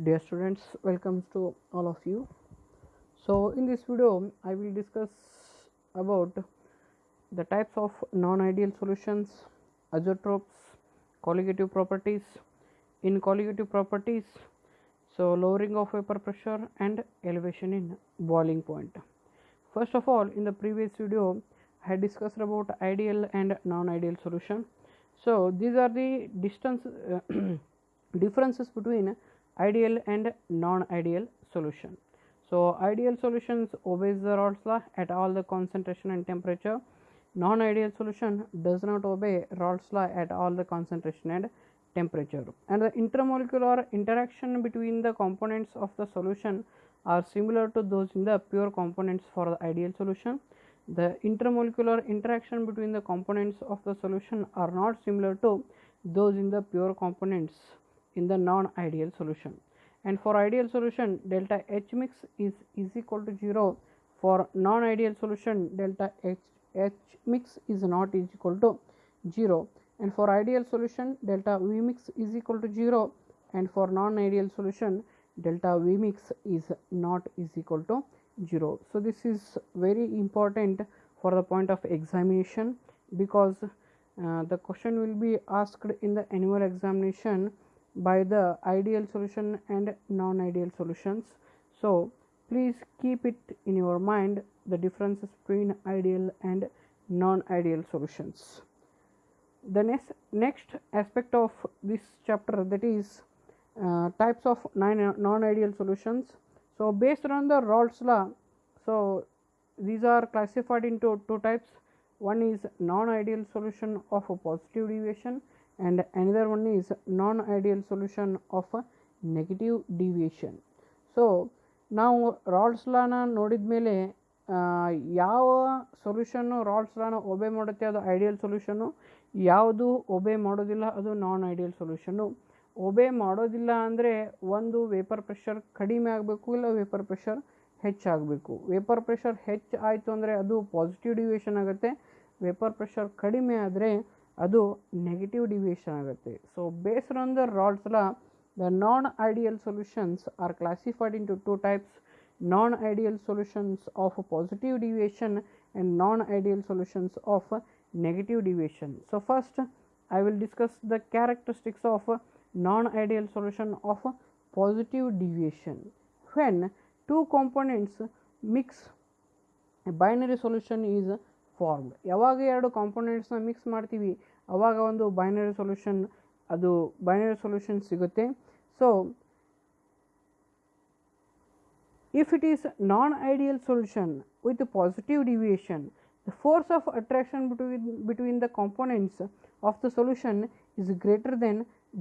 Dear students, welcome to all of you. So in this video I will discuss about the types of non-ideal solutions, isotopes, colligative properties. In colligative properties, so lowering of vapor pressure and elevation in boiling point. First of all, in the previous video I had discussed about ideal and non-ideal solution. So these are the distance differences between ideal and non-ideal solution. So ideal solutions obeys the Raoult's law at all the concentration and temperature. Non-ideal solution does not obey Raoult's law at all the concentration and temperature. And the intermolecular interaction between the components of the solution are similar to those in the pure components for the ideal solution. The intermolecular interaction between the components of the solution are not similar to those in the pure components in the non-ideal solution. And for ideal solution, delta H mix is equal to 0. For non-ideal solution, delta H mix is not equal to 0. And for ideal solution, delta V mix is equal to 0. And for non-ideal solution, delta V mix is not equal to 0. So this is very important for the point of examination, because the question will be asked in the annual examination by the ideal solution and non-ideal solutions. So please keep it in your mind, the differences between ideal and non-ideal solutions. The next aspect of this chapter, that is types of non-ideal solutions. So based on the Raoult's law, so these are classified into two types. One is non-ideal solution of a positive deviation, and another one is non-ideal solution of a negative deviation. So ನಾವು ರಾಲ್ಟ್ಸ್ ಲಾನ ನೋಡಿದ ಮೇಲೆ ಯಾವ ಸೊಲ್ಯೂಷನ್ನು ರಾಲ್ಟ್ಸ್ ಲಾನ ಒಬೆ ಮಾಡುತ್ತೆ ಅದು ideal ಸೊಲ್ಯೂಷನ್ನು, ಯಾವುದು ಒಬೆ ಮಾಡೋದಿಲ್ಲ ಅದು ನಾನ್ ideal ಸೊಲ್ಯೂಷನ್ನು. ಒಬೆ ಮಾಡೋದಿಲ್ಲ ಅಂದರೆ ಒಂದು ವೇಪರ್ ಪ್ರೆಷರ್ ಕಡಿಮೆ ಆಗಬೇಕು, ಇಲ್ಲ ವೇಪರ್ ಪ್ರೆಷರ್ ಹೆಚ್ಚಾಗಬೇಕು. ವೇಪರ್ ಪ್ರೆಷರ್ ಹೆಚ್ಚು ಆಯಿತು ಅಂದರೆ ಅದು ಪಾಸಿಟಿವ್ ಡಿವಿಯೇಷನ್ ಆಗುತ್ತೆ, ವೇಪರ್ ಪ್ರೆಷರ್ ಕಡಿಮೆ ಆದರೆ ಅದು ನೆಗೆಟಿವ್ ಡಿವಿಯೇಷನ್ ಆಗುತ್ತೆ. So based on the Raoult's law, the non-ideal solutions are classified into two types: non-ideal solutions of positive deviation and non-ideal solutions of negative deviation. So first I will discuss the characteristics of non-ideal solution of positive deviation. When two components mix, a binary solution is formed. ಯಾವಾಗ ಎರಡು ಕಾಂಪೊನೆಂಟ್ಸ್ನ mix ಮಾಡ್ತೀವಿ ಆವಾಗ ಒಂದು binary solution ಸಿಗುತ್ತೆ. So if it is non-ideal solution with positive deviation, the force of attraction between the components of the solution is greater than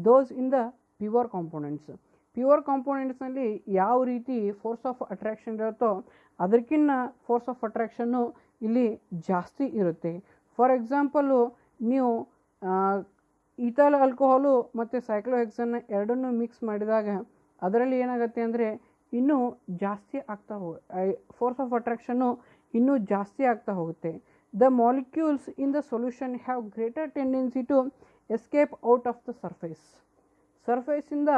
those in the pure components. Pure ಕಾಂಪೋನೆಂಟ್ಸ್ನಲ್ಲಿ ಯಾವ ರೀತಿ force of attraction ಇರುತ್ತೋ ಅದಕ್ಕಿಂತ force of ಅಟ್ರಾಕ್ಷನ್ನು ಇಲ್ಲಿ ಜಾಸ್ತಿ ಇರುತ್ತೆ. For example ನೀವು ethyl alcohol ಮತ್ತು ಸೈಕ್ಲೋಹೆಕ್ಸನ್ನ ಎರಡನ್ನೂ ಮಿಕ್ಸ್ ಮಾಡಿದಾಗ ಅದರಲ್ಲಿ ಏನಾಗುತ್ತೆ ಅಂದರೆ ಇನ್ನೂ ಜಾಸ್ತಿ ಆಗ್ತಾ ಫೋರ್ಸ್ ಆಫ್ ಅಟ್ರಾಕ್ಷನ್ನು ಇನ್ನೂ ಜಾಸ್ತಿ ಆಗ್ತಾ ಹೋಗುತ್ತೆ. The molecules in the solution have greater tendency to escape out of the ಸರ್ಫೇಸಿಂದ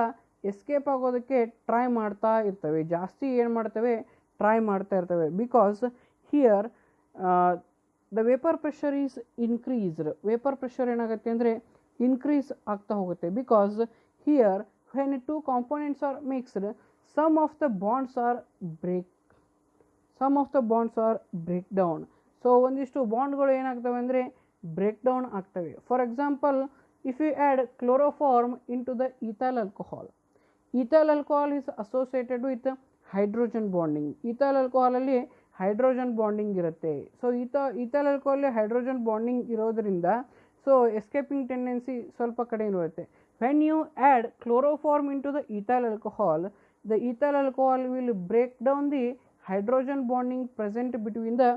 ಎಸ್ಕೇಪ್ ಆಗೋದಕ್ಕೆ ಟ್ರೈ ಮಾಡ್ತಾ ಇರ್ತವೆ, ಜಾಸ್ತಿ ಏನು ಮಾಡ್ತವೆ ಟ್ರೈ ಮಾಡ್ತಾ ಇರ್ತವೆ. Because here the vapour pressure is increased. Vapour pressure ಏನಾಗುತ್ತೆ ಅಂದರೆ ಇನ್ಕ್ರೀಸ್ ಆಗ್ತಾ ಹೋಗುತ್ತೆ. Because here when two components are mixed, some of the bonds are break down. So ಒಂದಿಷ್ಟು ಬಾಂಡ್ಗಳು ಏನಾಗ್ತವೆ ಅಂದರೆ ಬ್ರೇಕ್ ಡೌನ್ ಆಗ್ತವೆ. For example, if you add chloroform into the ethyl alcohol is associated with hydrogen bonding. Ethyl ಆಲ್ಕೋಹಾಲಲ್ಲಿ hydrogen bonding ಇರುತ್ತೆ. So ethyl ಆಲ್ಕೋಹಾಲಲ್ಲಿ hydrogen bonding ಇರೋದರಿಂದ so escaping tendency ಸ್ವಲ್ಪ ಕಡಿಮೆ ಇರುತ್ತೆ. When you add chloroform into the ethyl alcohol, the ethyl alcohol will break down the hydrogen bonding present between the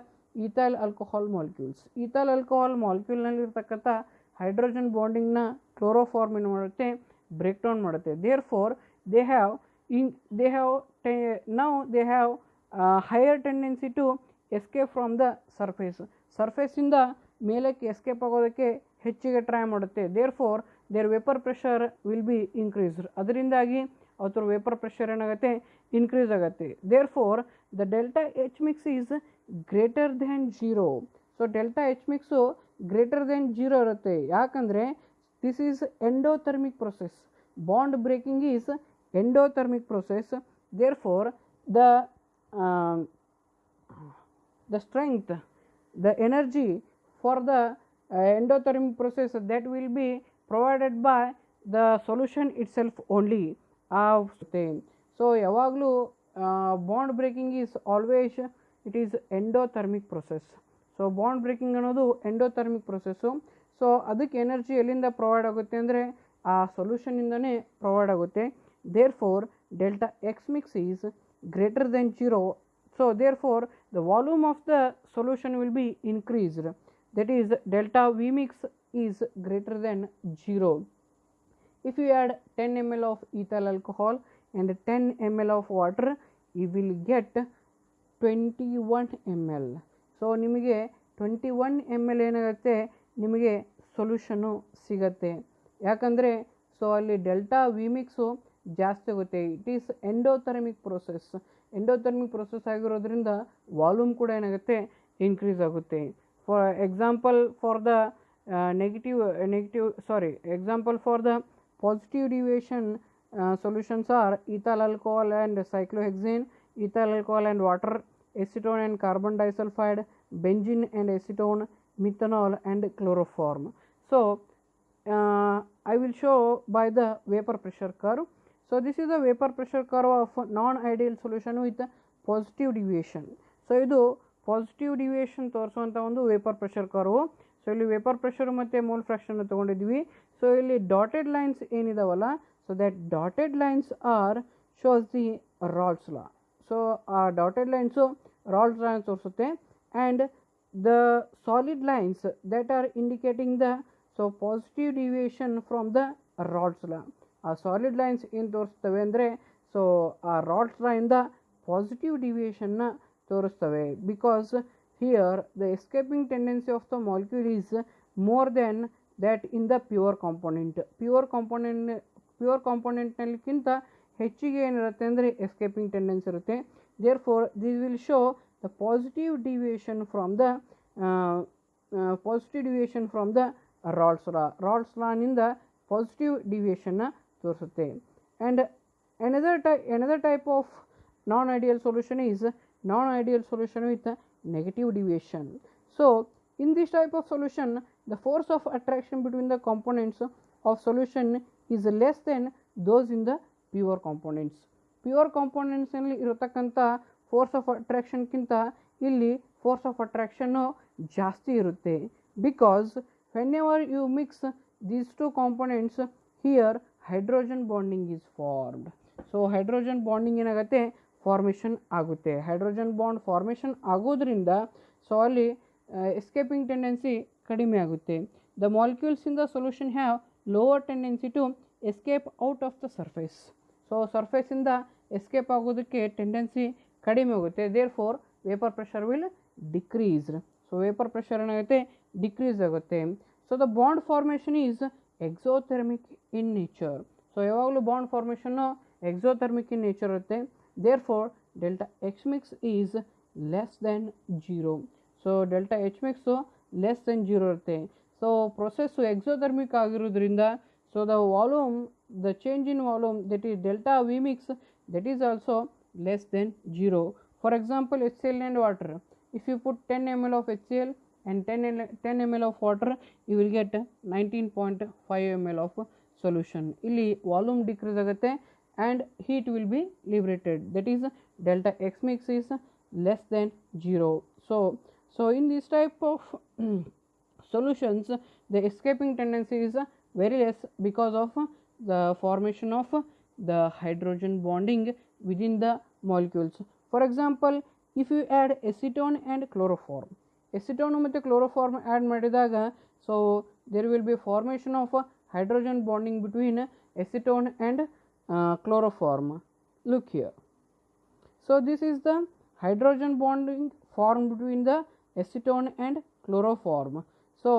ethyl alcohol molecules. ethyl alcohol molecule ನಲ್ಲಿರ್ತಕ್ಕಂಥ hydrogen ಬಾಂಡಿಂಗ್ನ chloroform ಏನು ಮಾಡುತ್ತೆ, break down ಮಾಡುತ್ತೆ. therefore they have higher tendency to escape from the ಸರ್ಫೇಸಿಂದ ಮೇಲಕ್ಕೆ escape ಆಗೋದಕ್ಕೆ ಹೆಚ್ಚಿಗೆ try ಮಾಡುತ್ತೆ. therefore their vapor pressure will be increased. ಅದರಿಂದಾಗಿ ಅವತ್ರ ವೇಪರ್ ಪ್ರೆಷರ್ ಏನಾಗುತ್ತೆ ಇನ್ಕ್ರೀಸ್ ಆಗುತ್ತೆ. Therefore the delta H mix is greater than zero. So delta H mix greater than zero ಇರುತ್ತೆ. ಯಾಕಂದರೆ this is endothermic process. Bond breaking is endothermic process. Therefore the strength, the energy for the endothermic process that will be provided by the solution itself only. So yavaglu bond breaking is always it is endothermic process. So bond breaking ಅನ್ನೋದು endothermic process. So ಅದಕ್ಕೆ energy ಎಲ್ಲಿಂದ provide ಆಗುತ್ತೆ ಅಂದರೆ ಆ ಸೊಲ್ಯೂಷನಿಂದನೇ provide ಆಗುತ್ತೆ. Therefore delta X mix is greater than zero. So therefore the volume of the solution will be increased, that is delta V mix is greater than 0. If you add 10 ml of ethyl alcohol and 10 ml of water, you will get 21 ml. So ನಿಮಗೆ 21 ml ಏನಾಗುತ್ತೆ ನಿಮಗೆ solution ಸಿಗತ್ತೆ. ಯಾಕಂದರೆ so ಅಲ್ಲಿ delta V mix ಜಾಸ್ತಿ ಆಗುತ್ತೆ. It is endothermic process. Endothermic process ಆಗಿರೋದ್ರಿಂದ volume ಕೂಡ ಏನಾಗುತ್ತೆ ಇನ್ಕ್ರೀಸ್ ಆಗುತ್ತೆ. For example for the example for the positive deviation solutions are ethyl alcohol and cyclohexane, ethyl alcohol and water, acetone and carbon disulfide, benzene and acetone, methanol and chloroform. So I will show by the vapor pressure curve. So this is the vapor pressure curve of non-ideal solution with positive deviation. So ಇದು positive deviation ತೋರಿಸುವಂಥ ಒಂದು vapour pressure curve. So ಇಲ್ಲಿ vapour pressure ಮತ್ತು mole fraction ತೊಗೊಂಡಿದ್ವಿ. So ಇಲ್ಲಿ dotted lines ಏನಿದಾವಲ್ಲ, so that dotted lines are shows the Raoult's law. So ಆ dotted lines Raoult's law ತೋರಿಸುತ್ತೆ. And the solid lines that are indicating the so positive deviation from the Raoult's law. ಆ solid lines ಏನು ತೋರಿಸ್ತವೆ ಅಂದರೆ so ಆ Raoult's law ಇಂದ positive ಡಿವಿಯೇಷನ್ನ ತೋರಿಸ್ತವೆ. Because here the escaping tendency of the molecule is more than that in the pure component. Pure ಕಾಂಪೋನೆಂಟ್ನಲ್ಲಿಗಿಂತ ಹೆಚ್ಚಿಗೆ ಏನಿರುತ್ತೆ ಅಂದರೆ ಎಸ್ಕೇಪಿಂಗ್ ಟೆಂಡೆನ್ಸಿ ಇರುತ್ತೆ. Therefore this will show the positive deviation from the Raoult's law. Raoult's ಲಾನಿಂದ positive ಡಿವಿಯೇಷನ್ನ ತೋರಿಸುತ್ತೆ. And another type of non-ideal solution is non-ideal solution with negative deviation. So in this type of solution the force of attraction between the components of solution is less than those in the pure components. Pure components ನಲ್ಲಿ ಇರತಕ್ಕಂಥ force of ಅಟ್ರಾಕ್ಷನ್ಗಿಂತ ಇಲ್ಲಿ force of ಅಟ್ರಾಕ್ಷನ್ನು ಜಾಸ್ತಿ ಇರುತ್ತೆ. Because whenever you mix these two components, here hydrogen bonding is formed. So hydrogen bonding ಏನಾಗುತ್ತೆ formation ಆಗುತ್ತೆ. Hydrogen bond formation ಆಗೋದ್ರಿಂದ so ಅಲ್ಲಿ escaping tendency ಕಡಿಮೆ ಆಗುತ್ತೆ. The molecules in the solution have lower tendency to escape out of the surface. So ಸರ್ಫೇಸಿಂದ escape ಆಗೋದಕ್ಕೆ tendency ಕಡಿಮೆ ಆಗುತ್ತೆ. Therefore vapour pressure will decrease. So vapour pressure ಏನಾಗುತ್ತೆ decrease ಆಗುತ್ತೆ. So the bond formation is exothermic in nature. So ಯಾವಾಗಲೂ bond ಫಾರ್ಮೇಷನ್ನು exothermic in nature ಇರುತ್ತೆ. Therefore delta H mix is less than 0. So delta H mix less than 0 ಇರುತ್ತೆ. So process exothermic ಆಗಿರೋದ್ರಿಂದ so the volume, the change in volume that is delta V mix that is also less than 0. For example HCl and water, if you put 10 ml of HCl and 10 ml of water, you will get 19.5 ml of solution. ಇಲ್ಲಿ volume decrease ಆಗುತ್ತೆ and heat will be liberated, that is delta X mix is less than 0. So in this type of solutions the escaping tendency is very less because of the formation of the hydrogen bonding within the molecules. For example, if you add acetone and chloroform, acetone ಮತ್ತು chloroform add ಮಾಡಿದಾಗ so there will be formation of hydrogen bonding between acetone and chloroform. Look here. So this is the hydrogen bonding formed between the acetone and chloroform. So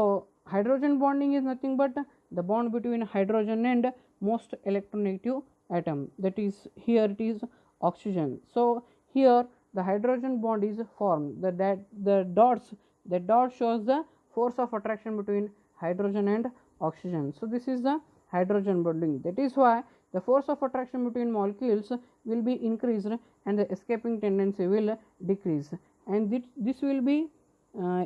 hydrogen bonding is nothing but the bond between hydrogen and most electronegative atom, that is here it is oxygen. So here the hydrogen bond is formed, the dot shows the force of attraction between hydrogen and oxygen. So this is the hydrogen bonding, that is why the force of attraction between molecules will be increased and the escaping tendency will decrease, and this will be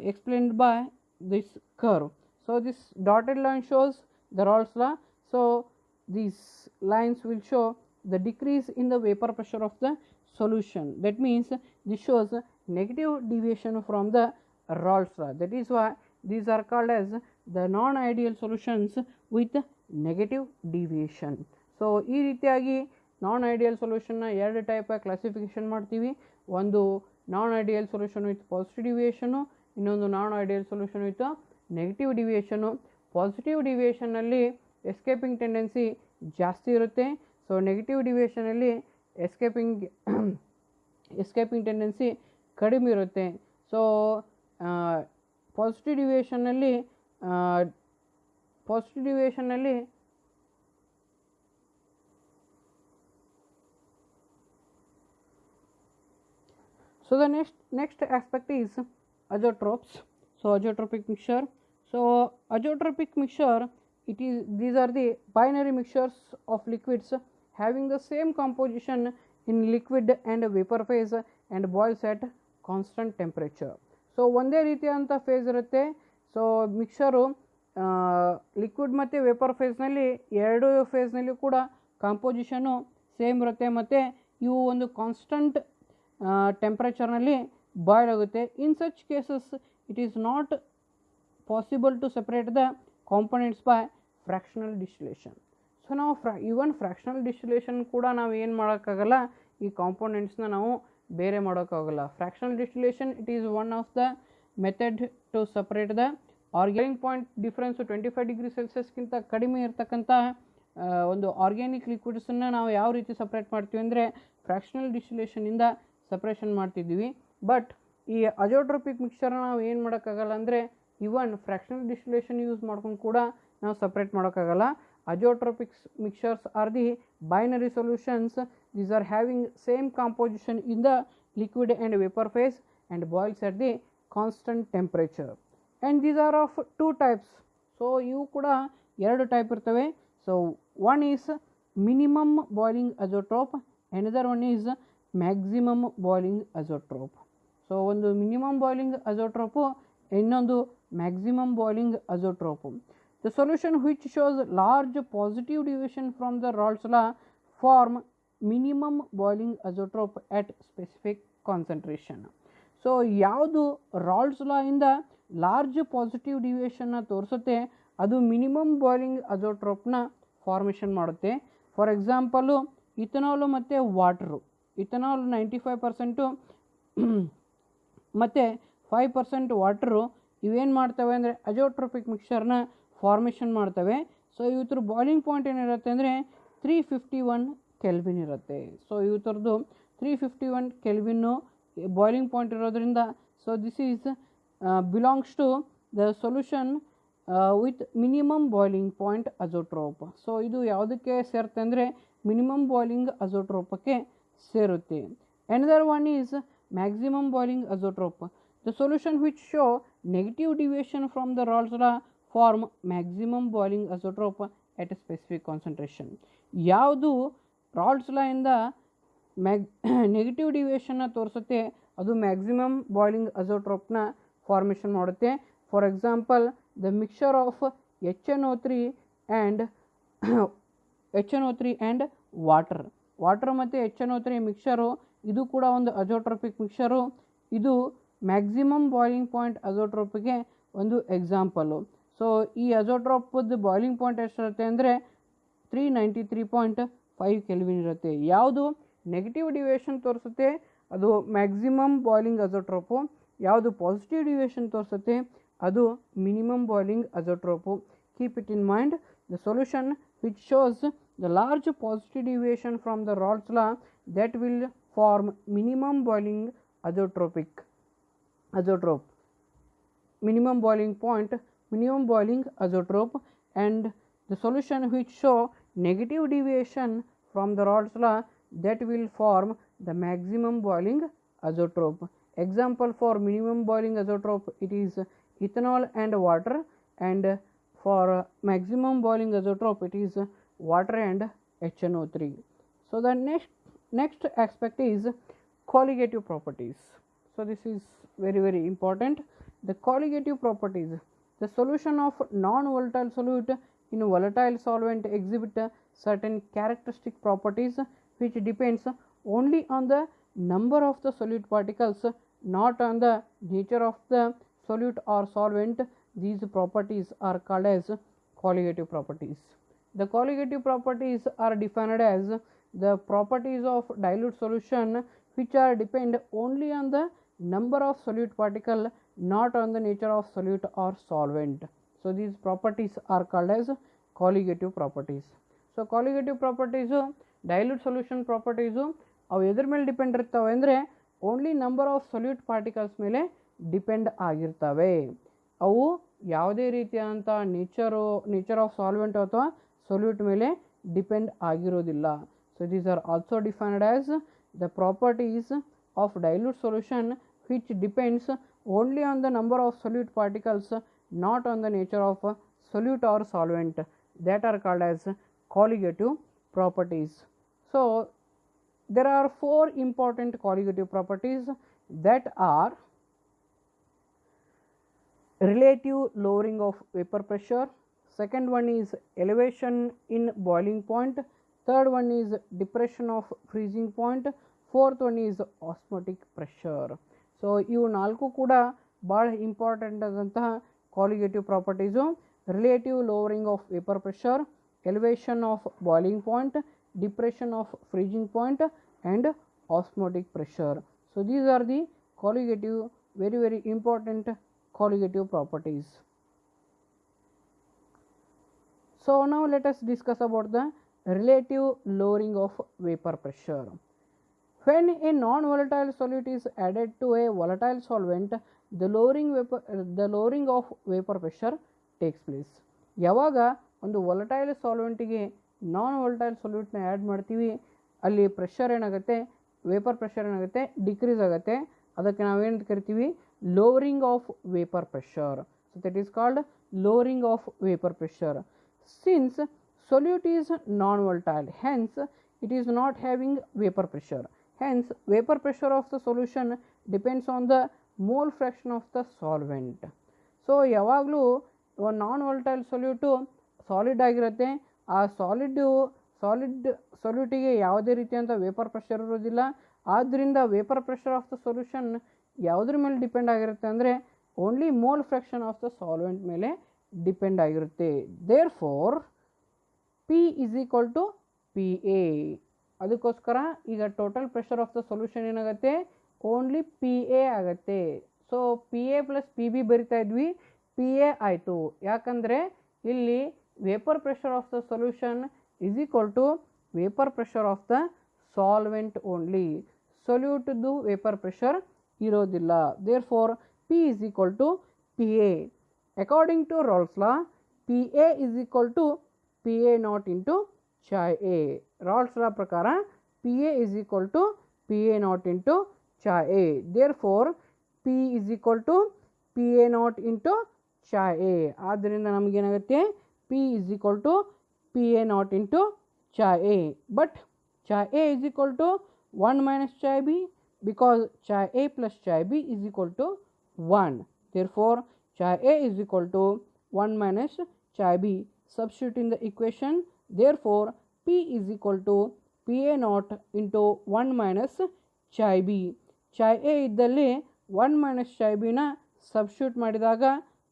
explained by this curve. So this dotted line shows the Raoult's law. So these lines will show the decrease in the vapor pressure of the solution, that means this shows negative deviation from the Raoult's law, that is why these are called as the non-ideal solutions with negative deviation. So ಈ ರೀತಿಯಾಗಿ ನಾನ್ ideal ಸೊಲ್ಯೂಷನ್ನ ಎರಡು type classification ಮಾಡ್ತೀವಿ. ಒಂದು non ideal solution with positive deviation, ಇನ್ನೊಂದು non ideal solution with negative deviation. Positive ಡಿವಿಯೇಷನಲ್ಲಿ escaping tendency ಜಾಸ್ತಿ ಇರುತ್ತೆ. So negative ಡಿವಿಯೇಷನಲ್ಲಿ ಎಸ್ಕೇಪಿಂಗ್ ಟೆಂಡೆನ್ಸಿ ಕಡಿಮೆ ಇರುತ್ತೆ. ಸೊ ಪಾಸಿಟಿವ್ ಡಿವಿಯೇಷನ್ನಲ್ಲಿ so the next aspect is azeotropes. So azeotropic mixture. So azeotropic mixture, these are the binary mixtures of liquids having the same composition in liquid and vapor phase and boils at constant temperature. So ಒಂದೇ ರೀತಿಯಾದಂಥ face ಇರುತ್ತೆ. So mixer liquid ಮತ್ತು vapour ಫೇಸ್ನಲ್ಲಿ ಎರಡು ಫೇಸ್ನಲ್ಲಿ ಕೂಡ ಕಾಂಪೋಸಿಷನು same ಇರುತ್ತೆ ಮತ್ತು ಇವು ಒಂದು ಕಾನ್ಸ್ಟಂಟ್ ಟೆಂಪ್ರೇಚರ್ನಲ್ಲಿ ಬಾಯ್ಲ್ ಆಗುತ್ತೆ. In such cases it is not possible to separate the components by fractional distillation. So ನಾವು ಈವನ್ ಫ್ರ್ಯಾಕ್ಷನಲ್ ಡಿಸ್ಟಿಲೇಷನ್ ಕೂಡ ನಾವು ಏನು ಮಾಡೋಕ್ಕಾಗಲ್ಲ, ಈ ಕಾಂಪೊನೆಂಟ್ಸ್ನ ನಾವು ಬೇರೆ ಮಾಡೋಕ್ಕಾಗಲ್ಲ. Fractional distillation it is one of the method to separate the organic point difference 25 degree ಸೆಲ್ಸಿಯಸ್ಗಿಂತ ಕಡಿಮೆ ಇರತಕ್ಕಂಥ ಒಂದು ಆರ್ಗ್ಯಾನಿಕ್ ಲಿಕ್ವಿಡ್ಸನ್ನು ನಾವು ಯಾವ ರೀತಿ ಸಪ್ರೇಟ್ ಮಾಡ್ತೀವಿ ಅಂದರೆ ಫ್ರ್ಯಾಕ್ಷನಲ್ ಡಿಸ್ಟಿಲೇಷನಿಂದ ಸಪ್ರೇಷನ್ ಮಾಡ್ತಿದ್ದೀವಿ. ಬಟ್ ಈ ಅಜೋಟ್ರೋಪಿಕ್ ಮಿಕ್ಸ್ಚರ್ನ ನಾವು ಏನು ಮಾಡೋಕ್ಕಾಗಲ್ಲ ಅಂದರೆ ಇವನ್ ಫ್ರ್ಯಾಕ್ಷನಲ್ ಡಿಸ್ಟಿಲೇಷನ್ ಯೂಸ್ ಮಾಡ್ಕೊಂಡು ಕೂಡ ನಾವು ಸಪ್ರೇಟ್ ಮಾಡೋಕ್ಕಾಗಲ್ಲ. Azeotropic mixtures are the binary solutions. These are having same composition in the liquid and vapor phase and boils at the constant temperature. And these are of two types. So ಇವು ಕೂಡ ಎರಡು type ಇರ್ತವೆ. So one is minimum boiling azeotrope, another one is maximum boiling azeotrope. So ಒಂದು minimum boiling azeotrope, ಇನ್ನೊಂದು maximum boiling azeotrope. The solution which shows large positive deviation from the Raoult's law form minimum boiling azeotrope at specific concentration. So ಯಾವುದು ರಾಲ್ಟ್ಸ್ ಲಾ ಇಂದ large positive ಡಿವಿಯೇಷನ್ನ ತೋರಿಸುತ್ತೆ ಅದು minimum boiling ಅಜೋಟ್ರೋಪ್ನ formation ಮಾಡುತ್ತೆ. For example ಇಥನಾಲು ಮತ್ತು water. Ethanol 95% ಮತ್ತು 5% water ಇವೇನು ಮಾಡ್ತವೆ ಅಂದರೆ ಅಜೋಟ್ರೋಪಿಕ್ ಮಿಕ್ಸ್ಚರ್ನ ಫಾರ್ಮೇಷನ್ ಮಾಡ್ತವೆ. ಸೊ ಇವತ್ತರ ಬಾಯ್ಲಿಂಗ್ ಪಾಯಿಂಟ್ ಏನಿರುತ್ತೆ ಅಂದರೆ 351 ಕೆಲ್ವಿನ್ ಇರುತ್ತೆ. ಸೊ ಇವತ್ತರದ್ದು 351 ಕೆಲ್ವಿನ್ನು ಬಾಯ್ಲಿಂಗ್ ಪಾಯಿಂಟ್ ಇರೋದ್ರಿಂದ so this is belongs to the solution with minimum boiling point azeotrope. So ಇದು ಯಾವುದಕ್ಕೆ ಸೇರುತ್ತೆ ಅಂದರೆ ಮಿನಿಮಮ್ ಬಾಯ್ಲಿಂಗ್ ಅಜೋಟ್ರೋಪಕ್ಕೆ ಸೇರುತ್ತೆ. Another one is maximum boiling azeotrope. The solution which show negative deviation from the Raoult's law form maximum boiling azeotrope at a specific concentration. ಯಾವುದು ರಾಲ್ಟ್ಸ್ ಲಾ ಇಂದ negative ಡಿವಿಯೇಷನ್ನ ತೋರಿಸುತ್ತೆ ಅದು ಮ್ಯಾಕ್ಸಿಮಮ್ ಬಾಯ್ಲಿಂಗ್ ಅಜೋಟ್ರೋಪ್ನ ಫಾರ್ಮೇಷನ್ ಮಾಡುತ್ತೆ. For example the mixture of HNO3 and water ಮತ್ತು HNO3 mixture ಇದು ಕೂಡ ಒಂದು ಅಜೋಟ್ರೋಪಿಕ್ mixture. ಇದು ಮ್ಯಾಕ್ಸಿಮಮ್ ಬಾಯ್ಲಿಂಗ್ ಪಾಯಿಂಟ್ ಅಜೋಟ್ರೋಪಿಗೆ ಒಂದು ಎಕ್ಸಾಂಪಲು. ಸೊ ಈ ಅಜೋಟ್ರೋಪದ ಬಾಯ್ಲಿಂಗ್ ಪಾಯಿಂಟ್ ಎಷ್ಟಿರುತ್ತೆ ಅಂದರೆ 393.5 ಕೆಲ್ವಿನ್ ಇರುತ್ತೆ. ಯಾವುದು ನೆಗೆಟಿವ್ ಡಿವಿಯೇಷನ್ ತೋರಿಸುತ್ತೆ ಅದು ಮ್ಯಾಕ್ಸಿಮಮ್ ಬಾಯ್ಲಿಂಗ್ ಅಜೋಟ್ರೋಪು, ಯಾವುದು ಪಾಸಿಟಿವ್ ಡಿವಿಯೇಷನ್ ತೋರಿಸುತ್ತೆ ಅದು minimum boiling azeotrope. Keep it in mind. The solution which shows the large positive deviation from the Raoult's law that will form minimum boiling azeotrope, minimum boiling point, minimum boiling azeotrope, and the solution which show negative deviation from the Raoult's law that will form the maximum boiling azeotrope. Example for minimum boiling azeotrope, it is ethanol and water, and for maximum boiling azeotrope it is water and HNO3. So the next aspect is colligative properties. So this is very important. The colligative properties, the solution of non-volatile solute in volatile solvent exhibit certain characteristic properties which depends only on the number of the solute particles, not on the nature of the solute or solvent. These properties are called as colligative properties. The colligative properties are defined as the properties of dilute solution which are depend only on the number of solute particle, not on the nature of solute or solvent. So these properties are called as colligative properties. So colligative properties, dilute solution properties, ಅವು ಎದ್ರ ಮೇಲೆ depend ಇರ್ತವೆ ಅಂದರೆ only number of solute particles ಮೇಲೆ depend ಆಗಿರ್ತವೆ. ಅವು ಯಾವುದೇ ರೀತಿಯಾದಂಥ ನೇಚರ್ ಆಫ್ ಸಾಲ್ವೆಂಟ್ ಅಥವಾ ಸೊಲ್ಯೂಟ್ ಮೇಲೆ ಡಿಪೆಂಡ್ ಆಗಿರೋದಿಲ್ಲ. So these are also defined as the properties of dilute solution which depends only on the number of solute particles, not on the nature of solute or solvent, that are called as colligative properties. So there are four important colligative properties that are relative lowering of vapor pressure, second one is elevation in boiling point, third one is depression of freezing point, fourth one is osmotic pressure. So ಇವು ನಾಲ್ಕು ಕೂಡ ಭಾಳ important ಆದಂತಹ colligative properties. Relative lowering of vapour pressure, elevation of boiling point, depression of freezing point and osmotic pressure. So these are the colligative very important colligative properties. So now let us discuss about the relative lowering of vapor pressure. When a non-volatile solute is added to a volatile solvent, the lowering of vapor pressure takes place. ಯಾವಾಗ ಒಂದು volatile solventಗೆ ನಾನ್ volatile solute add ಮಾಡ್ತೀವಿ, ಅಲ್ಲಿ pressure ಏನಾಗುತ್ತೆ, vapour pressure ಏನಾಗುತ್ತೆ, decrease ಆಗುತ್ತೆ. ಅದಕ್ಕೆ ನಾವೇನು ಕರಿತೀವಿ, lowering of vapor pressure. So that is called lowering of vapor pressure. Since solute is non-volatile, hence it is not having vapor pressure. Hence vapor pressure of the solution depends on the mole fraction of the solvent. So ಯಾವಾಗಲೂ ನಾನ್ volatile ಸೊಲ್ಯೂಟು solid ಆಗಿರುತ್ತೆ. ಆ ಸೊಲ್ಯೂಟಿಗೆ ಯಾವುದೇ ರೀತಿಯಂಥ vapour pressure ಇರೋದಿಲ್ಲ. ಆದ್ದರಿಂದ vapour pressure of the solution ಯಾವುದ್ರ ಮೇಲೆ depend ಆಗಿರುತ್ತೆ ಅಂದರೆ only mole fraction of the solvent ಮೇಲೆ ಡಿಪೆಂಡ್ ಆಗಿರುತ್ತೆ. Therefore P is equal to P A. ಅದಕ್ಕೋಸ್ಕರ ಈಗ total pressure of the solution ಏನಾಗುತ್ತೆ, ಓನ್ಲಿ ಪಿ ಎ ಆಗುತ್ತೆ. So P A plus P B ಬರಿತಾ ಇದ್ವಿ, ಪಿ ಎ ಆಯಿತು. ಯಾಕಂದರೆ ಇಲ್ಲಿ vapour pressure of the solution is equal to vapour pressure of the solvent only. ಸೊಲ್ಯೂಟ್ದು vapour pressure ಇರೋದಿಲ್ಲ. Therefore P is equal to P A. According to Raoult's law, P A is equal to P A naught into chai A. Raoult's law ಪ್ರಕಾರ P A is equal to P A naught into chai A. Therefore P is equal to P A naught into chai A. ಆದ್ದರಿಂದ ನಮಗೇನಾಗುತ್ತೆ, P is equal to P A naught into chai A. But chai A is equal to 1 minus chai B, because chai A plus chai B is equal to 1. Therefore chai A is equal to 1 minus chai B. Substitute in the equation. Therefore P is equal to PA naught into 1 minus chai B. Chai A ಇದ್ದಲ್ಲಿ 1 minus chai B ನ substitute ಮಾಡಿದಾಗ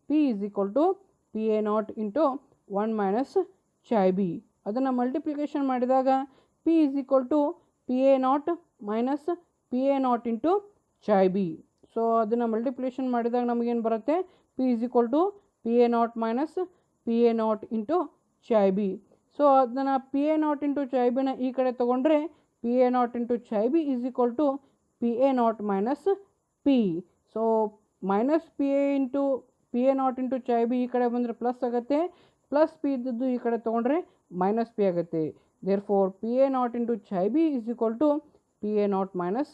P is equal to PA naught into 1 minus chai B. ಅದನ್ನು multiplication ಮಾಡಿದಾಗ P is equal to PA naught minus PA naught into chai B. So ಅದನ್ನು multiplication ಮಾಡಿದಾಗ ನಮಗೇನು ಬರುತ್ತೆ, P is equal to PA naught minus PA naught into chai B. So ಅದನ್ನು P A naught into chi ಬಿನ ಈ ಕಡೆ ತೊಗೊಂಡ್ರೆ P A naught into chi B is equal to P A naught minus P. So minus P A naught into chi B ಈ ಕಡೆ ಬಂದರೆ plus ಆಗುತ್ತೆ, plus P ಇದ್ದದ್ದು ಈ ಕಡೆ ತೊಗೊಂಡ್ರೆ ಮೈನಸ್ ಪಿ ಆಗುತ್ತೆ. Therefore, Pa naught into Chi B is equal to Pa naught minus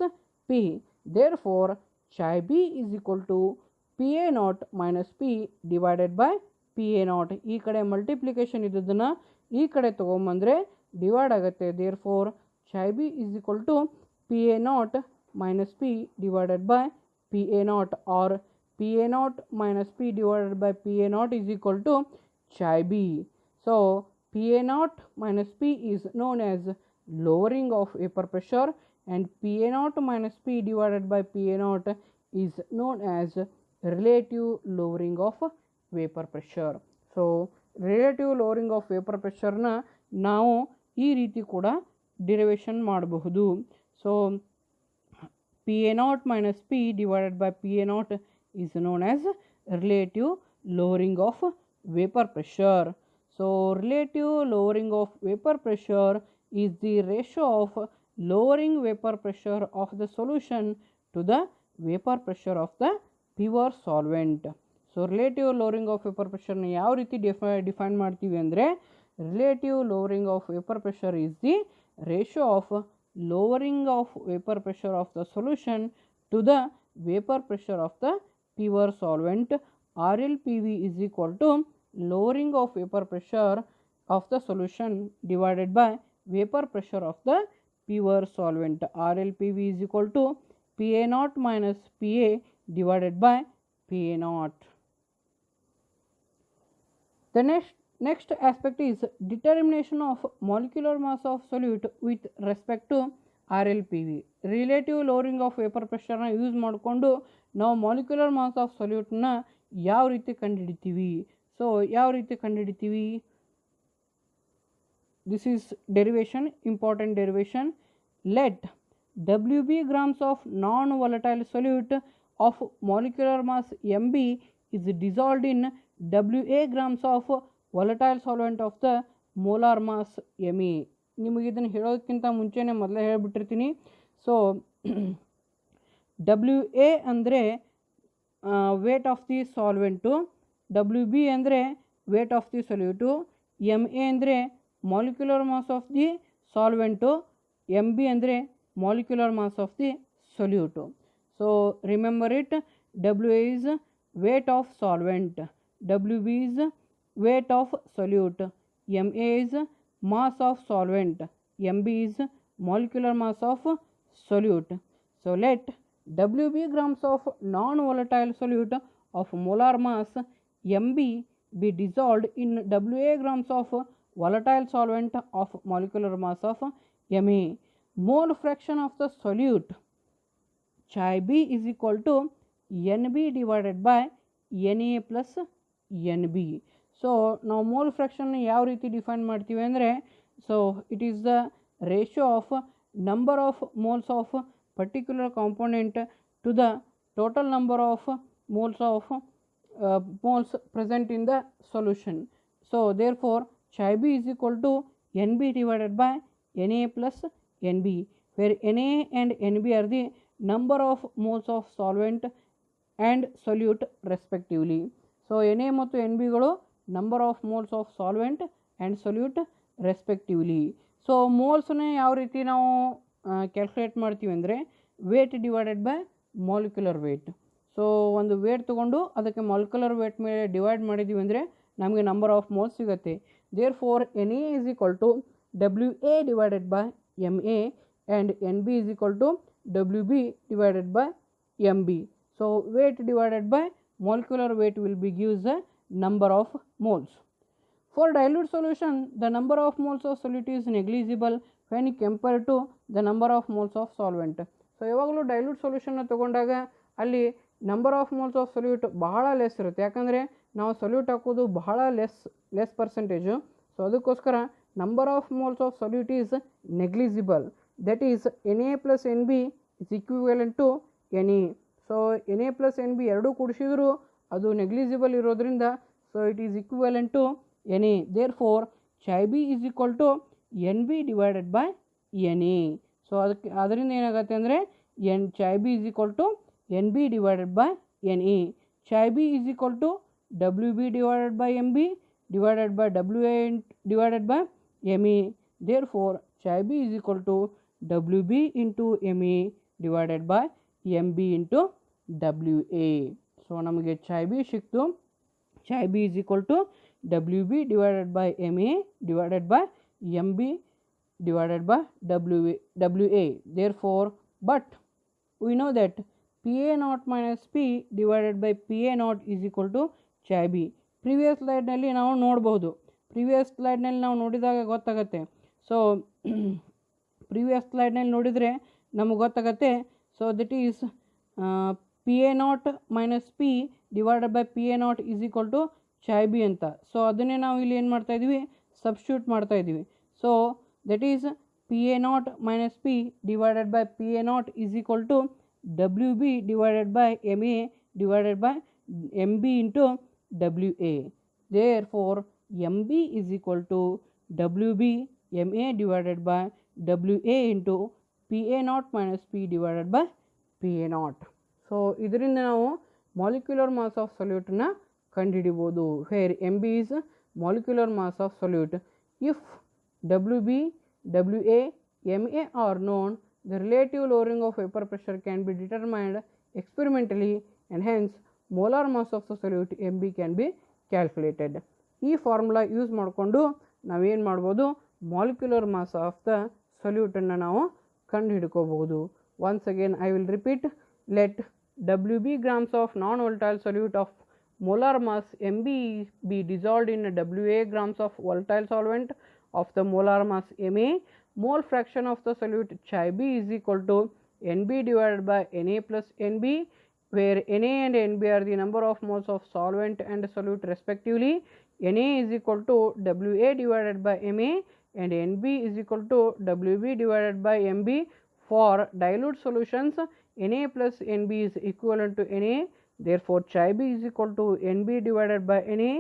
P. Therefore, Chi B is equal to Pa naught minus P divided by Pa naught. ಈ ಕಡೆ multiplication ಇದ್ದದನ್ನು ಈ ಕಡೆ ತೊಗೊಂಬಂದರೆ divide ಆಗುತ್ತೆ. Therefore, Chi B is equal to Pa naught minus P divided by Pa naught, or Pa naught minus P divided by Pa naught is equal to Chi B. So, Pa naught minus P is known as lowering of vapor pressure, and Pa naught minus P divided by Pa naught is known as relative lowering of vapor pressure. So, relative lowering of vapor pressure na ನಾವು ಈ ರೀತಿ ಕೂಡ derivation ಮಾಡಬಹುದು. So Pa naught minus P divided by Pa naught is known as relative lowering of vapor pressure. So, relative lowering of vapor pressure is the ratio of lowering vapor pressure of the solution to the vapor pressure of the pure solvent. So, relative lowering of vapor pressure na ಯಾವ ರೀತಿ define ಮಾಡ್ತೀವಿ ಅಂದರೆ, relative lowering of vapor pressure is the ratio of lowering of vapor pressure of the solution to the vapor pressure of the pure solvent. RLPV is equal to lowering of vapor pressure of the solution divided by vapor pressure of the pure solvent. RLPV is equal to Pa naught minus Pa divided by Pa naught. The next aspect is determination of molecular mass of solute with respect to RLPV. Relative lowering of vapor pressure na use ಮಾಡಿಕೊಂಡು ನಾವು molecular mass of solute ನ ಯಾವ ರೀತಿ ಕಂಡುಹಿಡಿತೀವಿ. So ಯಾವ ರೀತಿ ಕಂಡುಹಿಡಿತೀವಿ? This is derivation, important derivation. Let Wb grams of non-volatile solute of molecular mass Mb is dissolved in Wa grams of volatile solvent of the molar mass Me. ನಿಮಗೆ ಇದನ್ನು ಹೇಳೋದಕ್ಕಿಂತ ಮುಂಚೆನೇ ಮೊದಲೇ ಹೇಳಿಬಿಟ್ಟಿರ್ತೀನಿ. ಸೊ Wa ಅಂದರೆ weight of the solvent, Wb ಅಂದರೆ weight of the solute, Ma ಅಂದರೆ molecular mass of the solvent, Mb ಅಂದರೆ molecular mass of the solute. So remember it, Wa is weight of solvent, Wb is weight of solute, Ma is mass of solvent, Mb is molecular mass of solute. So let Wb grams of non-volatile solute of molar mass Mb be dissolved in Wa grams of volatile solvent of molecular mass of Ma. Mole fraction of the solute Chi B is equal to Nb divided by Na plus Nb. So ನಾವು mole ಫ್ರ್ಯಾಕ್ಷನ್ನ ಯಾವ ರೀತಿ define ಮಾಡ್ತೀವಿ ಅಂದರೆ, so it is the ratio of number of moles of particular component to the total number of moles present in the solution. So therefore Chi B is equal to Nb divided by Na plus Nb, where Na and Nb are the number of moles of solvent and solute respectively. So Na ಮತ್ತು Nbಗಳು number of moles of solvent and solute respectively. So ಮೋಲ್ಸ್ನ ಯಾವ ರೀತಿ ನಾವು calculate ಮಾಡ್ತೀವಿ ಅಂದರೆ, weight divided by molecular weight. So ಒಂದು weight ತೊಗೊಂಡು ಅದಕ್ಕೆ ಮಾಲಿಕ್ಯುಲರ್ ವೇಟ್ ಮೇಲೆ ಡಿವೈಡ್ ಮಾಡಿದ್ದೀವಿ ಅಂದರೆ ನಮಗೆ ನಂಬರ್ ಆಫ್ ಮೋಲ್ಸ್ ಸಿಗುತ್ತೆ. Therefore Na is equal to Wa divided by Ma and Nb is equal to Wb divided by Mb. So weight divided by molecular weight will be gives the number of moles. For dilute solution, the number of moles of solute is negligible when compared to the number of moles of solvent. So ಯಾವಾಗಲೂ dilute ಸೊಲ್ಯೂಷನ್ನ ತೊಗೊಂಡಾಗ ಅಲ್ಲಿ number of moles of solute ಬಹಳ less ಇರುತ್ತೆ, ಯಾಕಂದರೆ ನಾವು solute ಹಾಕೋದು ಬಹಳ ಲೆಸ್ ಪರ್ಸೆಂಟೇಜು. ಸೊ ಅದಕ್ಕೋಸ್ಕರ number of moles of solute is negligible. That is Na plus Nb is equivalent to Na. So Na plus Nb ಎರಡೂ ಕೂಡಿಸಿದ್ರು ಅದು ನೆಗ್ಲಿಜಿಬಲ್ ಇರೋದ್ರಿಂದ so it is equivalent to Na. Therefore Chi B is equal to Nb divided by Na. So ಅದರಿಂದ ಏನಾಗುತ್ತೆ ಅಂದರೆ Chi B is equal to Nb divided by Na. Chi B is equal to Wb divided by Mb divided by Wa divided by Ma. therefore chai b is equal to wb into ma divided by mb into wa. So ನಮಗೆ chai b ಸಿಕ್ತು. chai b is equal to wb divided by ma divided by mb divided by wa. Therefore, but we know that pa naught minus p divided by pa naught is equal to chai b. Previous ಸ್ಲೈಡ್ನಲ್ಲಿ ನಾವು ನೋಡ್ಬೋದು, previous ಸ್ಲೈಡ್ನಲ್ಲಿ ನಾವು ನೋಡಿದಾಗ ಗೊತ್ತಾಗತ್ತೆ. So previous ಸ್ಲೈಡ್ನಲ್ಲಿ ನೋಡಿದರೆ ನಮಗೆ ಗೊತ್ತಾಗತ್ತೆ. So that is P A naught minus P divided by P A naught is equal to chai b ಅಂತ. ಸೊ ಅದನ್ನೇ ನಾವು ಇಲ್ಲಿ ಏನು ಮಾಡ್ತಾಯಿದ್ವಿ, ಸಬ್ಸ್ಟಿಟ್ಯೂಟ್ ಮಾಡ್ತಾಯಿದ್ವಿ. So that is P A naught minus P divided by P A naught is equal to W B divided by M A divided by M B into WA. Therefore, MB is equal to WB MA divided by WA into PA naught minus P divided by PA naught. So, ಇದರಿಂದ ನಾವು molecular mass of solute ನ ಕಂಡುಹಿಡಿಯಬಹುದು. Where MB is molecular mass of solute. If WB, WA, MA are known, the relative lowering of vapor pressure can be determined experimentally and hence molar mass of the solute MB can be calculated. ಈ formula use ಮಾಡಿಕೊಂಡು ನಾವೇನು ಮಾಡ್ಬೋದು, molecular mass of the ಸೊಲ್ಯೂಟನ್ನು ನಾವು ಕಂಡುಹಿಡ್ಕೋಬಹುದು. Once again I will repeat. Let WB grams of non-volatile solute of molar mass MB be dissolved in WA grams of volatile solvent of the molar mass MA. Mole fraction of the solute chai B is equal to NB divided by NA plus NB, where Na and Nb are the number of moles of solvent and solute respectively. Na is equal to Wa divided by Ma and Nb is equal to Wb divided by Mb. For dilute solutions, Na plus Nb is equivalent to Na. Therefore, chai b is equal to Nb divided by Na.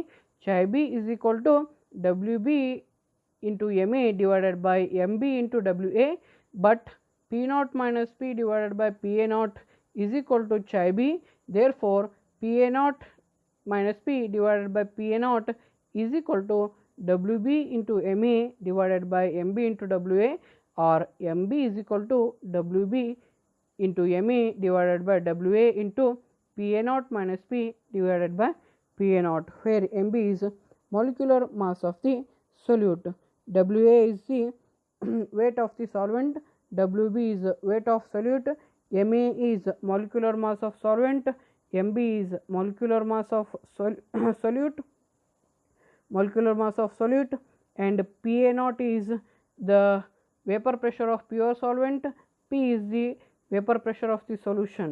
Chai b is equal to Wb into Ma divided by Mb into Wa. But P naught minus P divided by Pa naught is equal to chai b. Therefore, Pa naught minus P divided by Pa naught is equal to Wb into Ma divided by Mb into Wa, or Mb is equal to Wb into Ma divided by Wa into Pa naught minus P divided by Pa naught, where Mb is molecular mass of the solute, Wa is the weight of the solvent, Wb is weight of solute, Ma is molecular mass of solvent, Mb is molecular mass of solute, and Pa naught is the vapor pressure of pure solvent, P is the vapor pressure of the solution.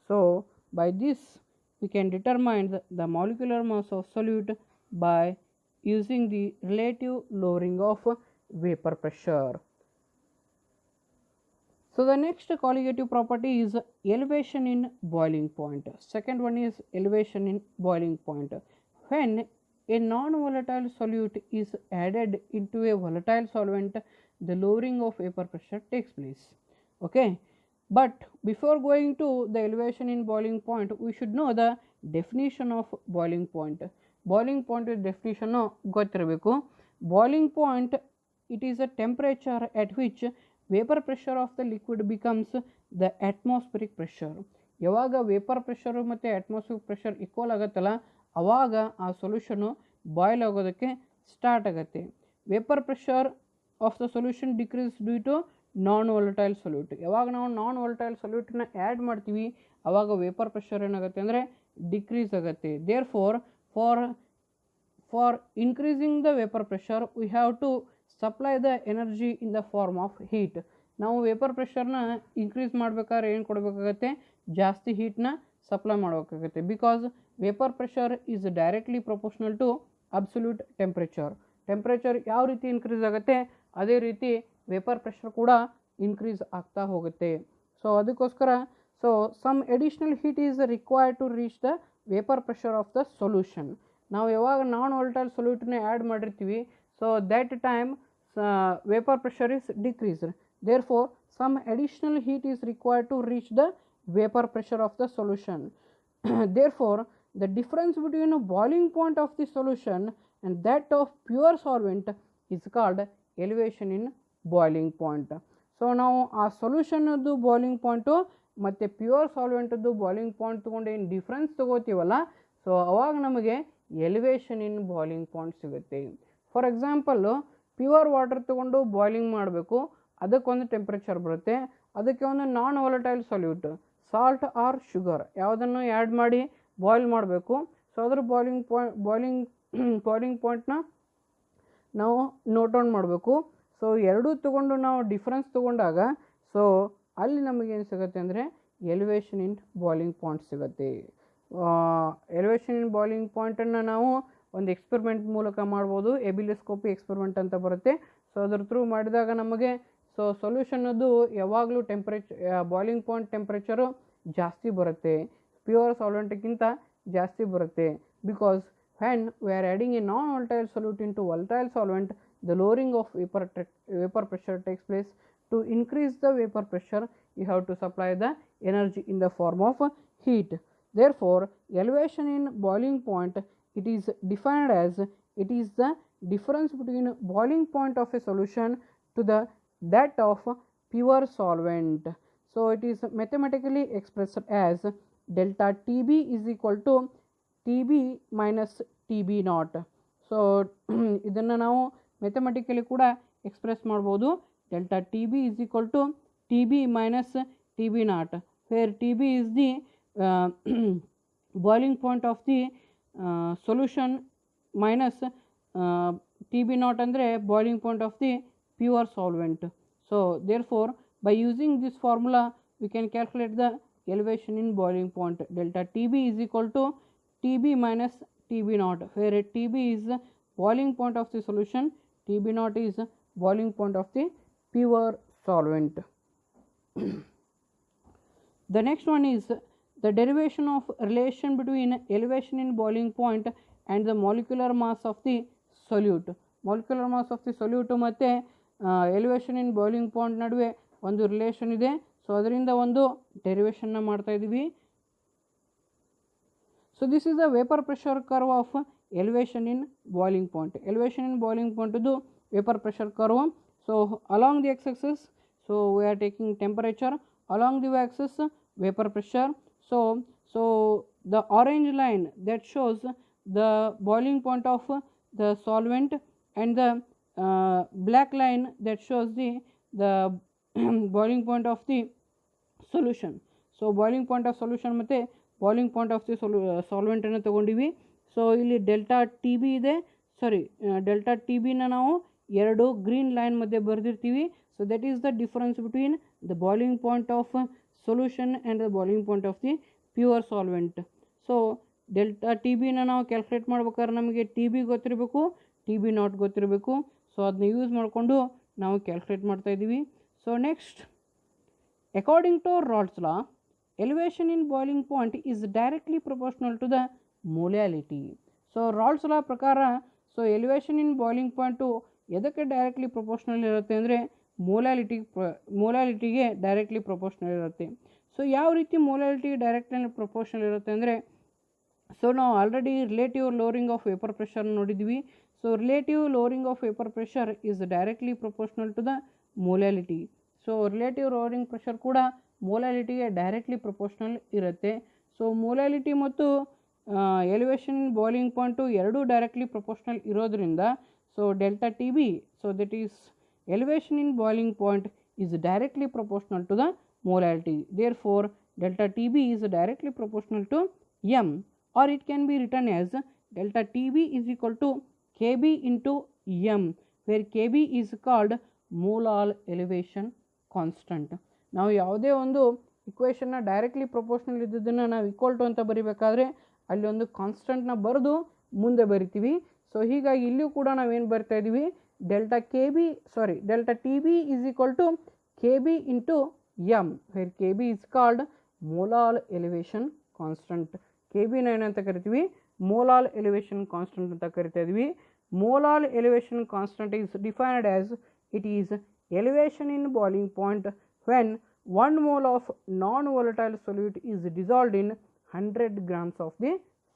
So, by this we can determine the molecular mass of solute by using the relative lowering of vapor pressure. So, the next colligative property is elevation in boiling point. Second one is elevation in boiling point. When a non-volatile solute is added into a volatile solvent, the lowering of vapor pressure takes place. Okay. But before going to the elevation in boiling point, we should know the definition of boiling point. Boiling point with definition ಗೊತ್ತಿರಬೇಕು. Boiling point, it is a temperature at which vapor pressure of the liquid becomes the atmospheric pressure. ಯಾವಾಗ vapour pressure ಮತ್ತು atmospheric pressure equal ಆಗುತ್ತಲ್ಲ, ಆವಾಗ ಆ solution boil ಆಗೋದಕ್ಕೆ start ಆಗುತ್ತೆ. Vapour pressure of the solution decrease due to non volatile solute. ಯಾವಾಗ ನಾವು ನಾನ್ volatile ಸೊಲ್ಯೂಟನ್ನ ಆ್ಯಡ್ ಮಾಡ್ತೀವಿ ಆವಾಗ ವೇಪರ್ ಪ್ರೆಷರ್ ಏನಾಗುತ್ತೆ ಅಂದರೆ ಡಿಕ್ರೀಸ್ ಆಗುತ್ತೆ. Therefore increasing the vapour pressure we have to supply the energy in the form of heat. ನಾವು vapour ಪ್ರೆಷರ್ನ ಇನ್ಕ್ರೀಸ್ ಮಾಡಬೇಕಾದ್ರೆ ಏನು ಕೊಡಬೇಕಾಗತ್ತೆ, ಜಾಸ್ತಿ ಹೀಟ್ನ ಸಪ್ಲೈ ಮಾಡಬೇಕಾಗುತ್ತೆ. Because vapour pressure is directly proportional to absolute temperature. Temperature ಯಾವ ರೀತಿ ಇನ್ಕ್ರೀಸ್ ಆಗುತ್ತೆ ಅದೇ ರೀತಿ ವೇಪರ್ ಪ್ರೆಷರ್ ಕೂಡ ಇನ್ಕ್ರೀಸ್ ಆಗ್ತಾ ಹೋಗುತ್ತೆ. ಸೊ ಅದಕ್ಕೋಸ್ಕರ some additional heat is required to reach the vapour pressure of the solution. ನಾವು ಯಾವಾಗ ನಾನ್ ವಾಲಟೈಲ್ ಸೊಲ್ಯೂಟನ್ನ ಆ್ಯಡ್ ಮಾಡಿರ್ತೀವಿ, so that time vapour pressure is decreased. Therefore, some additional heat is required to reach the vapor pressure of the solution. Therefore, the difference between a boiling point of the solution and that of pure solvent is called elevation in boiling point. So ನಾವು ಆ ಸೊಲ್ಯೂಷನ್ನದ್ದು boiling point ಮತ್ತು pure ಸಾಲ್ವೆಂಟದ್ದು boiling point ತೊಗೊಂಡು ಏನು difference ತೊಗೋತೀವಲ್ಲ, so ಅವಾಗ ನಮಗೆ ಎಲಿವೇಶನ್ ಇನ್ ಬಾಯ್ಲಿಂಗ್ ಪಾಯಿಂಟ್ ಸಿಗುತ್ತೆ. ಫಾರ್ ಎಕ್ಸಾಂಪಲ್ಲು ಪ್ಯೂರ್ ವಾಟರ್ ತೊಗೊಂಡು ಬಾಯ್ಲಿಂಗ್ ಮಾಡಬೇಕು, ಅದಕ್ಕೊಂದು ಟೆಂಪ್ರೇಚರ್ ಬರುತ್ತೆ. ಅದಕ್ಕೆ ಒಂದು non volatile solute salt or sugar ಯಾವುದನ್ನು ಆ್ಯಡ್ ಮಾಡಿ ಬಾಯ್ಲ್ ಮಾಡಬೇಕು. ಸೊ ಅದ್ರ ಬಾಯ್ಲಿಂಗ್ ಪಾಯಿಂಟ್ನ ನಾವು ನೋಟ್ ಡೌನ್ ಮಾಡಬೇಕು. ಸೊ ಎರಡೂ ತೊಗೊಂಡು ನಾವು ಡಿಫ್ರೆನ್ಸ್ ತೊಗೊಂಡಾಗ ಸೊ ಅಲ್ಲಿ ನಮಗೇನು ಸಿಗುತ್ತೆ ಅಂದರೆ ಎಲಿವೇಶನ್ ಇನ್ ಬಾಯ್ಲಿಂಗ್ ಪಾಯಿಂಟ್ ಸಿಗುತ್ತೆ. ಎಲಿವೇಶನ್ ಇನ್ ಬಾಯ್ಲಿಂಗ್ ಪಾಯಿಂಟನ್ನು ನಾವು ಒಂದು ಎಕ್ಸ್ಪೆರಿಮೆಂಟ್ ಮೂಲಕ ಮಾಡ್ಬೋದು. ಎಬಿಲಿಸ್ಕೋಪಿ ಎಕ್ಸ್ಪೆರಿಮೆಂಟ್ ಅಂತ ಬರುತ್ತೆ. ಸೊ ಅದ್ರ ಥ್ರೂ ಮಾಡಿದಾಗ ನಮಗೆ ಸೊ ಸೊಲ್ಯೂಷನ್ನದು ಯಾವಾಗಲೂ ಬಾಯ್ಲಿಂಗ್ ಪಾಯಿಂಟ್ ಟೆಂಪ್ರೇಚರು ಜಾಸ್ತಿ ಬರುತ್ತೆ, ಪ್ಯೂರ್ ಸಾಲ್ವೆಂಟ್ಗಿಂತ ಜಾಸ್ತಿ ಬರುತ್ತೆ. Because when we are adding a non-volatile solute into volatile solvent, the lowering of vapor pressure takes place. To increase the vapor pressure, you have to supply the energy in the form of heat. Therefore, elevation in boiling point, it is defined as it is the difference between boiling point of a solution to that of pure solvent. So it is mathematically expressed as delta TB is equal to TB minus TB naught. So ಇದನ್ನು ನಾವು ಮೆಥಮೆಟಿಕಲಿ ಕೂಡ express ಮಾಡ್ಬೋದು. Delta TB is equal to TB minus TB naught, where TB is the boiling point of the solution minus TB naught ಅಂದರೆ boiling point of the pure solvent. So therefore by using this formula we can calculate the elevation in boiling point. Delta TB is equal to TB minus TB naught, where TB is boiling point of the solution, TB naught is boiling point of the pure solvent. The next one is the derivation of relation between elevation in boiling point and the molecular mass of the solute. Molecular mass of the solute ಮತ್ತು elevation in boiling point ನಡುವೆ ಒಂದು relation ಇದೆ. So ಅದರಿಂದ ಒಂದು ಡೆರಿವೇಷನ್ನ ಮಾಡ್ತಾ ಇದ್ದೀವಿ. So this is the vapor pressure curve of elevation in boiling point. Elevation in boiling point is the vapor pressure curve. So along the x-axis, so we are taking temperature, along the y-axis vapor pressure. So the orange line that shows the boiling point of the solvent and the black line that shows the boiling point of the solution. So boiling point of solution ಮತ್ತೆ boiling point of the ಸಾಲ್ವೆಂಟನ್ನು ತೊಗೊಂಡಿವಿ. So ಇಲ್ಲಿ delta TB ಇದೆ, delta TBನ ನಾವು ಎರಡು green line ಮಧ್ಯೆ ಬರೆದಿರ್ತೀವಿ. So that is the difference between the boiling point of solution and the boiling point of the pure solvent. So delta TBನ ನಾವು ಕ್ಯಾಲ್ಕುಲೇಟ್ ಮಾಡ್ಬೇಕಾದ್ರೆ ನಮಗೆ TB ಗೊತ್ತಿರಬೇಕು, TB ನಾಟ್ ಗೊತ್ತಿರಬೇಕು. ಸೊ ಅದನ್ನ ಯೂಸ್ ಮಾಡಿಕೊಂಡು ನಾವು ಕ್ಯಾಲ್ಕುಲೇಟ್ ಮಾಡ್ತಾಯಿದ್ದೀವಿ. So next, according to Raoult's law, elevation in boiling point is directly proportional to the molality. So Raoult's law ಪ್ರಕಾರ so elevation in boiling point ಎದಕ್ಕೆ ಡೈರೆಕ್ಟ್ಲಿ ಪ್ರಪೋರ್ಷನಲ್ ಇರುತ್ತೆ ಅಂದರೆ ಮೋಲಾಲಿಟಿಗೆ ಡೈರೆಕ್ಟ್ಲಿ ಪ್ರಪೋರ್ಷನಲ್ ಇರುತ್ತೆ. ಸೊ ಯಾವ ರೀತಿ ಮೋಲಾಲಿಟಿಗೆ ಡೈರೆಕ್ಟ್ಲಿ ಪ್ರಪೋರ್ಷನಲ್ ಇರುತ್ತೆ ಅಂದರೆ, ಸೊ ನಾವು already relative lowering of vapour pressure ನೋಡಿದ್ವಿ. So relative lowering of vapour pressure is directly proportional to the molality. So relative lowering pressure ಕೂಡ ಮೋಲಾಲಿಟಿಗೆ ಡೈರೆಕ್ಟ್ಲಿ ಪ್ರಪೋರ್ಷನಲ್ ಇರುತ್ತೆ. ಸೊ ಮೋಲಾಲಿಟಿ ಮತ್ತು ಎಲಿವೇಶನ್ ಇನ್ ಬಾಯ್ಲಿಂಗ್ ಪಾಯಿಂಟು ಎರಡೂ directly proportional ಇರೋದ್ರಿಂದ so delta TB, so that is elevation in boiling point is directly proportional to the molality. Therefore delta TB is directly proportional to m, or it can be written as delta TB is equal to Kb into m, where Kb is called molal elevation constant. ನಾವು ಯಾವುದೇ ಒಂದು ಇಕ್ವೇಷನ್ನ directly proportional ಇದ್ದದನ್ನು ನಾವು equal to ಅಂತ ಬರಿಬೇಕಾದ್ರೆ ಅಲ್ಲಿ ಒಂದು ಕಾನ್ಸ್ಟೆಂಟ್ನ ಬರೆದು ಮುಂದೆ ಬರಿತೀವಿ. ಸೊ ಹೀಗಾಗಿ ಇಲ್ಲಿಯೂ ಕೂಡ ನಾವೇನು ಬರ್ತಾ ಇದ್ದೀವಿ, delta TB is equal to Kb into m, where Kb is called molal elevation constant. Kbನ ಏನಂತ ಕರಿತೀವಿ, molal elevation constant ಅಂತ ಕರಿತಾ ಇದ್ವಿ. Molal elevation constant is defined as it is elevation in boiling point when 1 mole of non-volatile solute is dissolved in 100 grams of the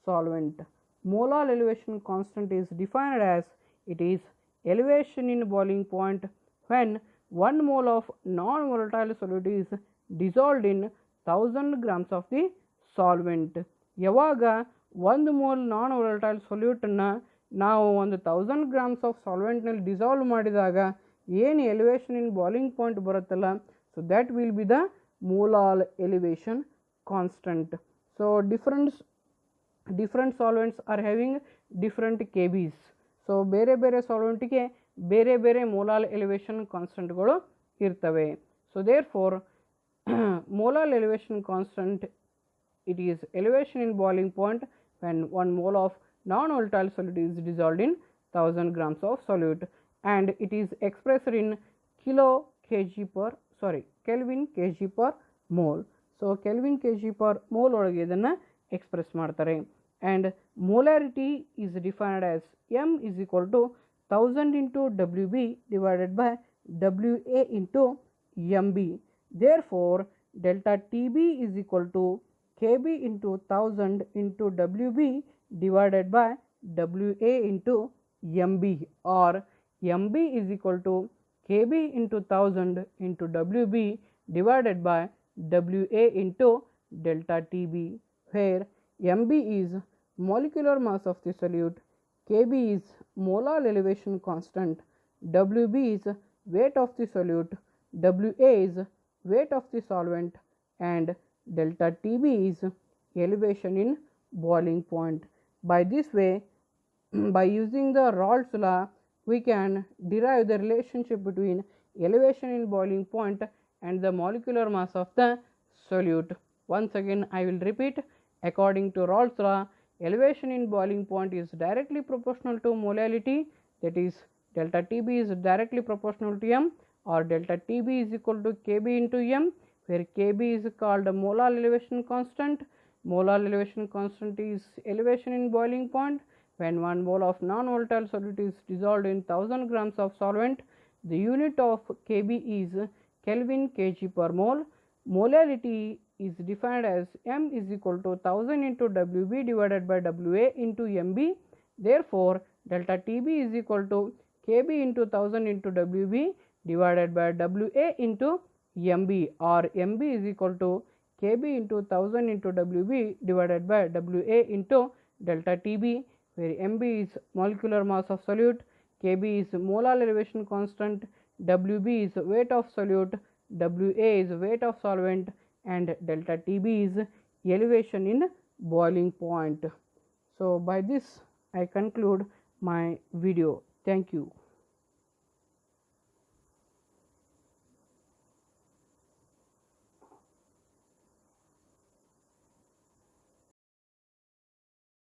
solvent. Molal elevation constant is defined as it is elevation in boiling point when 1 mole of non-volatile solid is dissolved in 1000 grams of the solvent. ಯಾವಾಗ 1 mole non volatile ಸೊಲ್ಯೂಟನ್ನು ನಾವು ಒಂದು 1000 grams of ಸಾಲ್ವೆಂಟ್ನಲ್ಲಿ dissolve ಮಾಡಿದಾಗ ಏನು elevation in boiling point ಬರುತ್ತಲ್ಲ, so that will be the molal elevation constant. So different solvents are having different KBs. So ಬೇರೆ ಬೇರೆ ಸಾಲ್ವೆಂಟಿಗೆ ಬೇರೆ ಬೇರೆ ಮೋಲಾಲ್ ಎಲಿವೇಶನ್ ಕಾನ್ಸ್ಟಂಟ್ಗಳು ಇರ್ತವೆ. So therefore molal elevation constant, it is elevation in boiling point when 1 mole of non-volatile solid is dissolved in 1000 grams of solute, and it is expressed in Kelvin kg per mole. So Kelvin kg per mole ಒಳಗೆ ಇದನ್ನು express ಮಾಡ್ತಾರೆ. and molarity is defined as m is equal to 1000 into Wb divided by Wa into Mb. Therefore delta Tb is equal to Kb into 1000 into Wb divided by Wa into Mb, or Mb is equal to Kb into 1000 into Wb divided by Wa into delta Tb, where Mb is molecular mass of the solute, Kb is molar elevation constant, Wb is weight of the solute, Wa is weight of the solvent, and delta Tb is elevation in boiling point. By this way, by using the Raoult's law, we can derive the relationship between elevation in boiling point and the molecular mass of the solute. Once again I will repeat, according to Raoult's law, elevation in boiling point is directly proportional to molality, that is delta Tb is directly proportional to m, or delta Tb is equal to Kb into m, where Kb is called a molar elevation constant. Molar elevation constant is elevation in boiling point when 1 mole of non-volatile solute is dissolved in 1000 grams of solvent. The unit of Kb is Kelvin kg per mole. Molality is defined as m is equal to 1000 into Wb divided by Wa into Mb. Therefore delta Tb is equal to Kb into 1000 into Wb divided by Wa into Mb, or Mb is equal to Kb into 1000 into Wb divided by Wa into delta Tb, where Mb is molecular mass of solute, Kb is molar elevation constant, Wb is weight of solute, Wa is weight of solvent, and delta Tb is elevation in boiling point. So by this I conclude my video. Thank you.